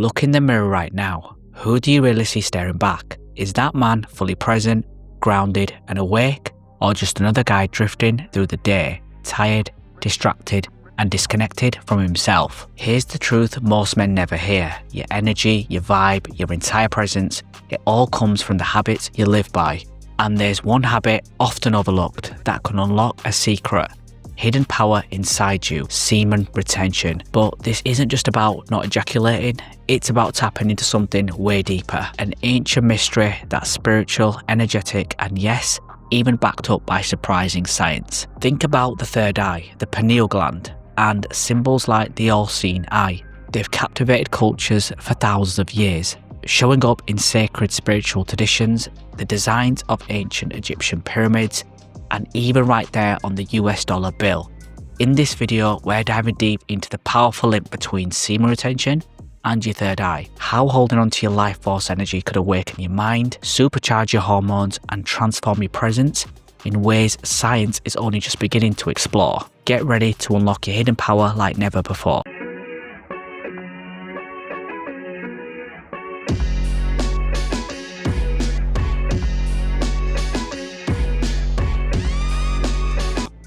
Look in the mirror right now. Who do you really see staring back? Is that man fully present, grounded and awake, or just another guy drifting through the day, tired, distracted and disconnected from himself? Here's the truth most men never hear. Your energy, your vibe, your entire presence, it all comes from the habits you live by. And there's one habit often overlooked that can unlock a secret, hidden power inside you: semen retention. But this isn't just about not ejaculating, it's about tapping into something way deeper, an ancient mystery that's spiritual, energetic, and yes, even backed up by surprising science. Think about the third eye, the pineal gland, and symbols like the all-seeing eye. They've captivated cultures for thousands of years, showing up in sacred spiritual traditions, the designs of ancient Egyptian pyramids, and even right there on the US dollar bill. In this video, we're diving deep into the powerful link between semen retention and your third eye, how holding onto your life force energy could awaken your mind, supercharge your hormones, and transform your presence in ways science is only just beginning to explore. Get ready to unlock your hidden power like never before.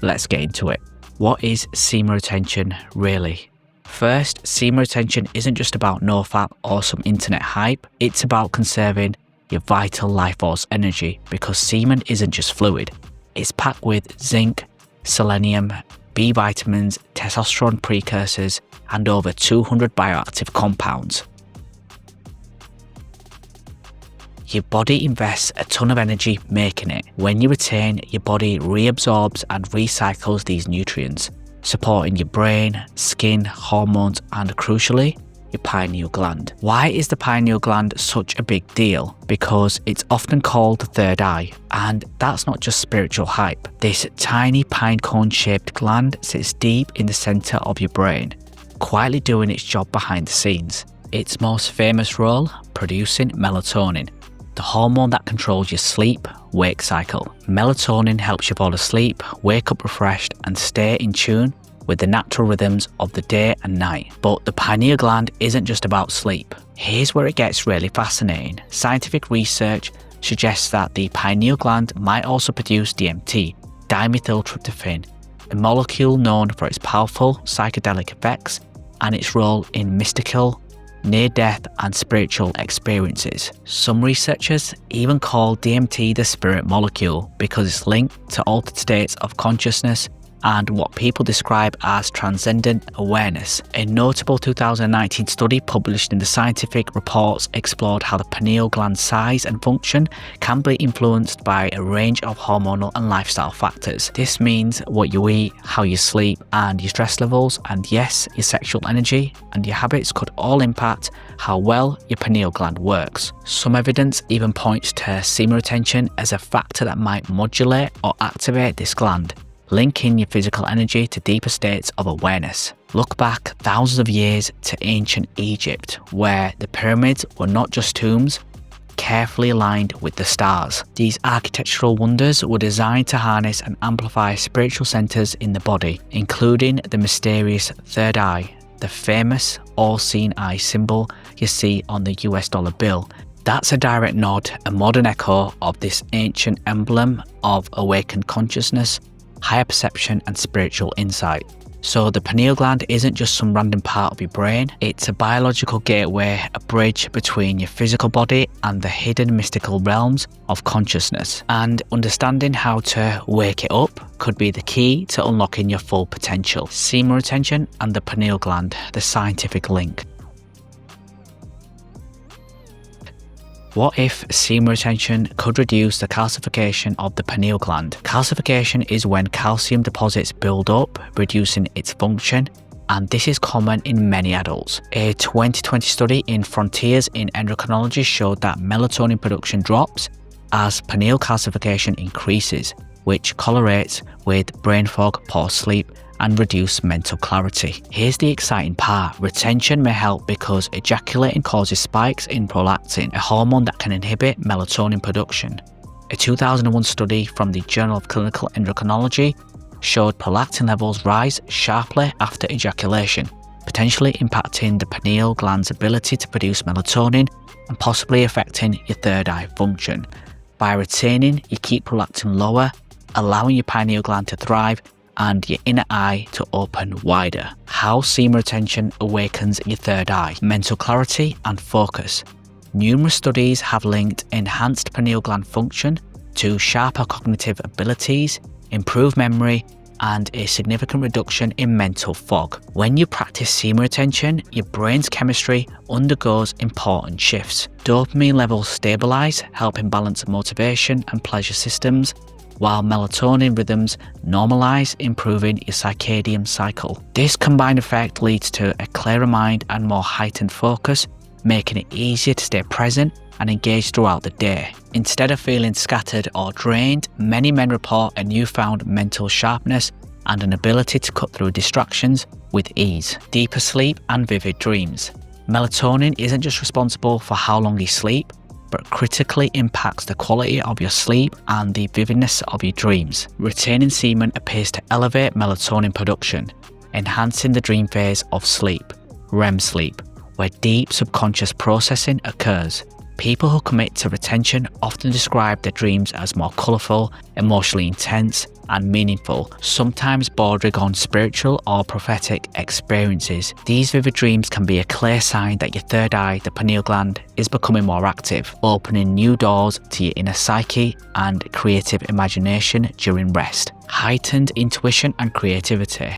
Let's get into it. What is semen retention really? First, semen retention isn't just about nofap or some internet hype, it's about conserving your vital life force energy, because semen isn't just fluid, it's packed with zinc, selenium, B vitamins, testosterone precursors, and over 200 bioactive compounds. Your body invests a ton of energy making it. When you retain, your body reabsorbs and recycles these nutrients, supporting your brain, skin, hormones, and crucially, your pineal gland. Why is the pineal gland such a big deal? Because it's often called the third eye, and that's not just spiritual hype. This tiny pine cone shaped gland sits deep in the center of your brain, quietly doing its job behind the scenes. Its most famous role, producing melatonin, the hormone that controls your sleep-wake cycle. Melatonin helps you fall asleep, wake up refreshed, and stay in tune with the natural rhythms of the day and night. But the pineal gland isn't just about sleep. Here's where it gets really fascinating. Scientific research suggests that the pineal gland might also produce DMT, dimethyltryptamine, a molecule known for its powerful psychedelic effects and its role in mystical, near-death and spiritual experiences. Some researchers even call DMT the spirit molecule because it's linked to altered states of consciousness and what people describe as transcendent awareness. A notable 2019 study published in the Scientific Reports explored how the pineal gland's size and function can be influenced by a range of hormonal and lifestyle factors. This means what you eat, how you sleep, and your stress levels, and yes, your sexual energy and your habits could all impact how well your pineal gland works. Some evidence even points to semen retention as a factor that might modulate or activate this gland, linking your physical energy to deeper states of awareness. Look back thousands of years to ancient Egypt, where the pyramids were not just tombs, carefully aligned with the stars. These architectural wonders were designed to harness and amplify spiritual centers in the body, including the mysterious third eye, the famous all-seeing eye symbol you see on the US dollar bill. That's a direct nod, a modern echo of this ancient emblem of awakened consciousness, higher perception and spiritual insight. So the pineal gland isn't just some random part of your brain, it's a biological gateway, a bridge between your physical body and the hidden mystical realms of consciousness. And understanding how to wake it up could be the key to unlocking your full potential. Semen retention and the pineal gland, the scientific link. What if semen retention could reduce the calcification of the pineal gland? Calcification is when calcium deposits build up, reducing its function, and this is common in many adults. A 2020 study in Frontiers in Endocrinology showed that melatonin production drops as pineal calcification increases, which correlates with brain fog, poor sleep, and reduced mental clarity. Here's the exciting part. Retention may help because ejaculating causes spikes in prolactin, a hormone that can inhibit melatonin production. A 2001 study from the Journal of Clinical Endocrinology showed prolactin levels rise sharply after ejaculation, potentially impacting the pineal gland's ability to produce melatonin and possibly affecting your third eye function. By retaining, you keep prolactin lower, allowing your pineal gland to thrive and your inner eye to open wider. How semen retention awakens your third eye: mental clarity and focus. Numerous studies have linked enhanced pineal gland function to sharper cognitive abilities, improved memory, and a significant reduction in mental fog. When you practice semen retention, your brain's chemistry undergoes important shifts. Dopamine levels stabilize, helping balance motivation and pleasure systems, while melatonin rhythms normalize, improving your circadian cycle. This combined effect leads to a clearer mind and more heightened focus, making it easier to stay present and engaged throughout the day. Instead of feeling scattered or drained, many men report a newfound mental sharpness and an ability to cut through distractions with ease. Deeper sleep and vivid dreams. Melatonin isn't just responsible for how long you sleep, but critically impacts the quality of your sleep and the vividness of your dreams. Retaining semen appears to elevate melatonin production, enhancing the dream phase of sleep, REM sleep, where deep subconscious processing occurs. People who commit to retention often describe their dreams as more colourful, emotionally intense, and meaningful, sometimes bordering on spiritual or prophetic experiences. These vivid dreams can be a clear sign that your third eye, the pineal gland, is becoming more active, opening new doors to your inner psyche and creative imagination during rest. Heightened intuition and creativity.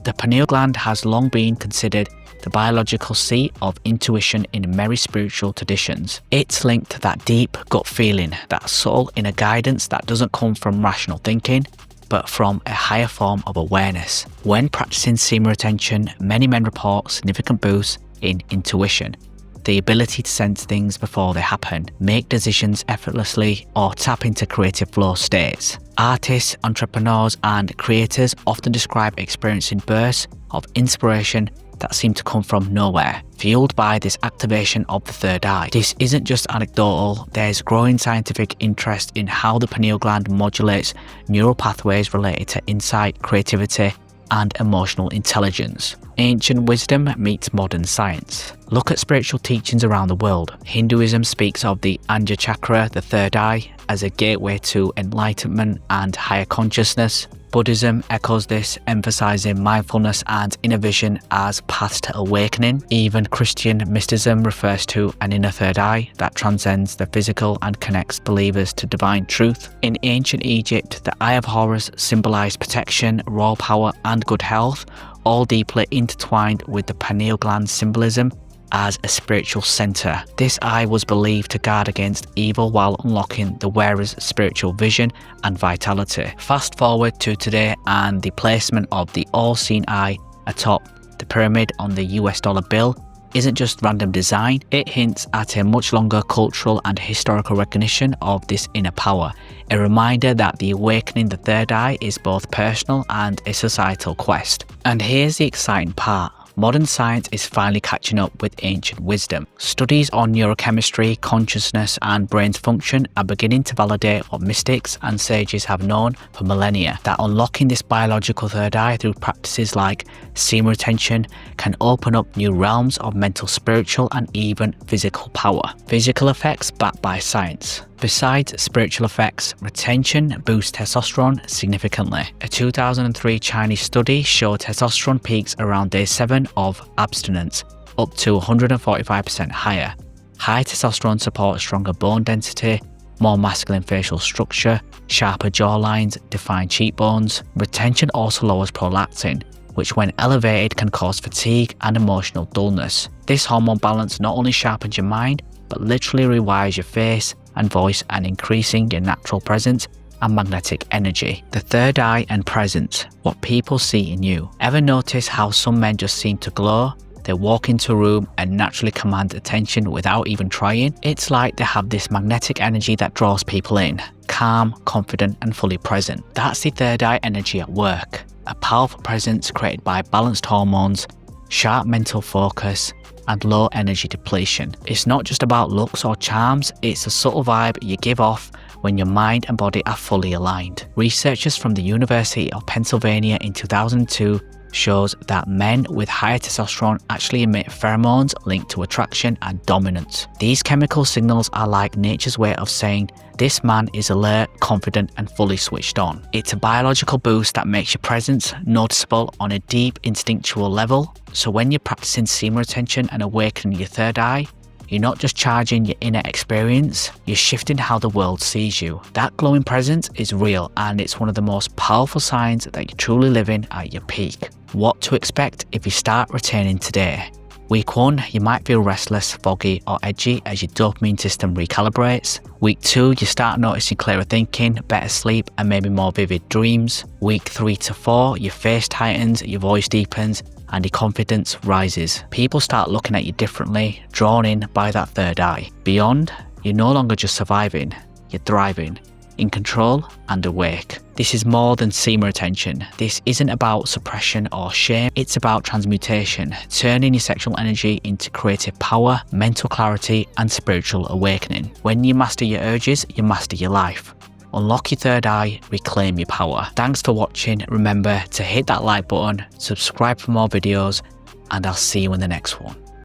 The pineal gland has long been considered the biological seat of intuition in many spiritual traditions. It's linked to that deep gut feeling, that subtle inner guidance that doesn't come from rational thinking, but from a higher form of awareness. When practicing semen retention, many men report significant boosts in intuition, the ability to sense things before they happen, make decisions effortlessly, or tap into creative flow states. Artists, entrepreneurs, and creators often describe experiencing bursts of inspiration that seem to come from nowhere, fueled by this activation of the third eye. This isn't just anecdotal, there's growing scientific interest in how the pineal gland modulates neural pathways related to insight, creativity, and emotional intelligence. Ancient wisdom meets modern science. Look at spiritual teachings around the world. Hinduism speaks of the Anja chakra, the third eye, as a gateway to enlightenment and higher consciousness. Buddhism echoes this, emphasizing mindfulness and inner vision as paths to awakening. Even Christian mysticism refers to an inner third eye that transcends the physical and connects believers to divine truth. In ancient Egypt, the Eye of Horus symbolized protection, royal power, and good health, all deeply intertwined with the pineal gland symbolism as a spiritual center. This eye was believed to guard against evil while unlocking the wearer's spiritual vision and vitality. Fast forward to today, and the placement of the all-seeing eye atop the pyramid on the US dollar bill isn't just random design, it hints at a much longer cultural and historical recognition of this inner power, a reminder that the awakening the third eye is both personal and a societal quest. And here's the exciting part. Modern science is finally catching up with ancient wisdom. Studies on neurochemistry, consciousness, and brain's function are beginning to validate what mystics and sages have known for millennia, that unlocking this biological third eye through practices like semen retention can open up new realms of mental, spiritual, and even physical power. Physical effects backed by science. Besides spiritual effects, retention boosts testosterone significantly. A 2003 Chinese study showed testosterone peaks around day 7 of abstinence, up to 145% higher. High testosterone supports stronger bone density, more masculine facial structure, sharper jawlines, defined cheekbones. Retention also lowers prolactin, which when elevated can cause fatigue and emotional dullness. This hormone balance not only sharpens your mind, but literally rewires your face and voice, and increasing your natural presence and magnetic energy. The third eye and presence, what people see in you. Ever notice how some men just seem to glow? They walk into a room and naturally command attention without even trying. It's like they have this magnetic energy that draws people in, calm, confident, and fully present. That's the third eye energy at work, a powerful presence created by balanced hormones, sharp mental focus, and low energy depletion. It's not just about looks or charms, it's a subtle vibe you give off when your mind and body are fully aligned. Researchers from the University of Pennsylvania in 2002 shows that men with higher testosterone actually emit pheromones linked to attraction and dominance. These chemical signals are like nature's way of saying, this man is alert, confident, and fully switched on. It's a biological boost that makes your presence noticeable on a deep instinctual level. So when you're practicing semen retention and awakening your third eye, you're not just charging your inner experience, you're shifting how the world sees you. That glowing presence is real, and it's one of the most powerful signs that you're truly living at your peak. What to expect if you start retaining today? Week 1, you might feel restless, foggy, or edgy as your dopamine system recalibrates. Week 2, you start noticing clearer thinking, better sleep, and maybe more vivid dreams. Week 3 to 4, your face tightens, your voice deepens, and your confidence rises. People start looking at you differently, drawn in by that third eye. Beyond, you're no longer just surviving, you're thriving, in control and awake. This is more than semen retention. This isn't about suppression or shame, it's about transmutation, turning your sexual energy into creative power, mental clarity, and spiritual awakening. When you master your urges, you master your life. Unlock your third eye, reclaim your power. Thanks for watching. Remember to hit that like button, subscribe for more videos, and I'll see you in the next one.